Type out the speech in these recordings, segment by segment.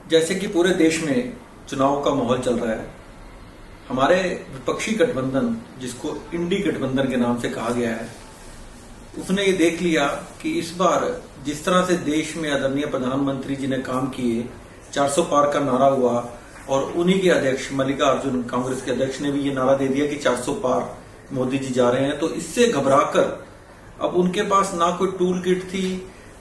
जैसे कि पूरे देश में चुनाव का माहौल चल रहा है, हमारे विपक्षी गठबंधन जिसको इंडी गठबंधन के नाम से कहा गया है, उसने ये देख लिया कि इस बार जिस तरह से देश में आदरणीय प्रधानमंत्री जी ने काम किए, 400 पार का नारा हुआ और उन्हीं के अध्यक्ष मल्लिकार्जुन कांग्रेस के अध्यक्ष ने भी ये नारा दे दिया कि 400 पार मोदी जी जा रहे हैं। तो इससे घबराकर अब उनके पास ना कोई टूल किट थी,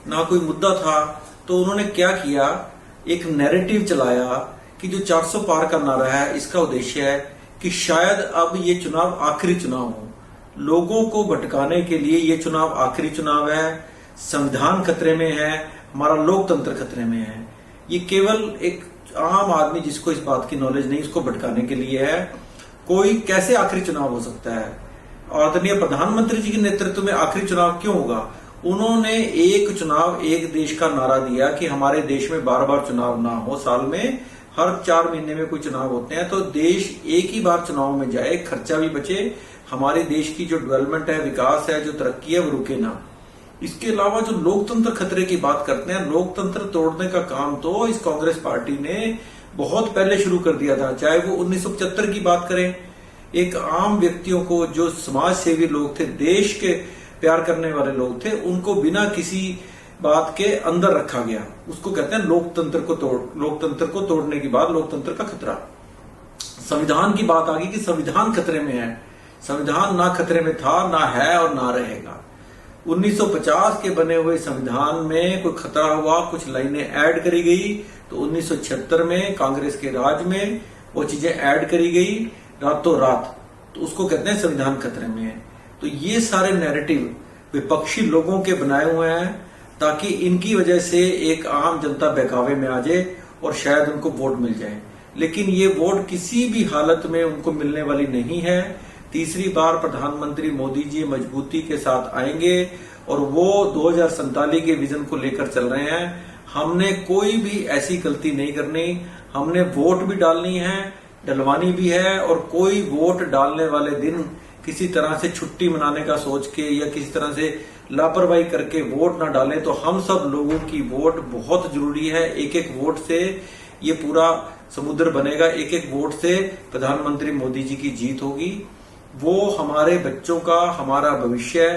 ना कोई मुद्दा था, तो उन्होंने क्या किया, एक नैरेटिव चलाया कि जो 400 पार का नारा है इसका उद्देश्य है कि शायद अब ये चुनाव आखिरी चुनाव हो, लोगों को भटकाने के लिए ये चुनाव आखिरी चुनाव है, संविधान खतरे में है, हमारा लोकतंत्र खतरे में है। ये केवल एक आम आदमी जिसको इस बात की नॉलेज नहीं, उसको भटकाने के लिए है। कोई कैसे आखिरी चुनाव हो सकता है, आदरणीय प्रधानमंत्री जी के नेतृत्व में आखिरी चुनाव क्यों होगा? उन्होंने एक चुनाव एक देश का नारा दिया कि हमारे देश में बार बार चुनाव ना हो, साल में हर 4 महीने में कोई चुनाव होते हैं, तो देश एक ही बार चुनाव में जाए, खर्चा भी बचे, हमारे देश की जो डेवलपमेंट है, विकास है, जो तरक्की है वो रुके ना। इसके अलावा जो लोकतंत्र खतरे की बात करते हैं, लोकतंत्र तोड़ने का काम तो इस कांग्रेस पार्टी ने बहुत पहले शुरू कर दिया था। चाहे वो 1975 की बात करें, एक आम व्यक्तियों को, जो समाज सेवी लोग थे, देश के प्यार करने वाले लोग थे, उनको बिना किसी बात के अंदर रखा गया। उसको कहते हैं लोकतंत्र को तोड़ने की बात, लोकतंत्र का खतरा। संविधान की बात आ गई कि संविधान खतरे में है। संविधान ना खतरे में था, ना है और ना रहेगा। 1950 के बने हुए संविधान में कोई खतरा हुआ, कुछ लाइनें ऐड करी गई, तो 1976 में कांग्रेस के राज में वो चीजें ऐड करी गई रातों रात, तो उसको कहते हैं संविधान खतरे में है। तो ये सारे नैरेटिव विपक्षी लोगों के बनाए हुए हैं ताकि इनकी वजह से एक आम जनता बहकावे में आ जाए और शायद उनको वोट मिल जाए, लेकिन ये वोट किसी भी हालत में उनको मिलने वाली नहीं है। तीसरी बार प्रधानमंत्री मोदी जी मजबूती के साथ आएंगे और वो 2047 के विजन को लेकर चल रहे हैं। हमने कोई भी ऐसी गलती नहीं करनी, हमने वोट भी डालनी है, डलवानी भी है, और कोई वोट डालने वाले दिन किसी तरह से छुट्टी मनाने का सोच के या किसी तरह से लापरवाही करके वोट ना डालें। तो हम सब लोगों की वोट बहुत जरूरी है। एक एक वोट से ये पूरा समुद्र बनेगा, एक एक वोट से प्रधानमंत्री मोदी जी की जीत होगी। वो हमारे बच्चों का, हमारा भविष्य,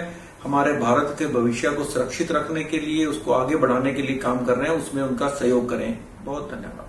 हमारे भारत के भविष्य को सुरक्षित रखने के लिए, उसको आगे बढ़ाने के लिए काम कर रहे हैं, उसमें उनका सहयोग करें। बहुत धन्यवाद।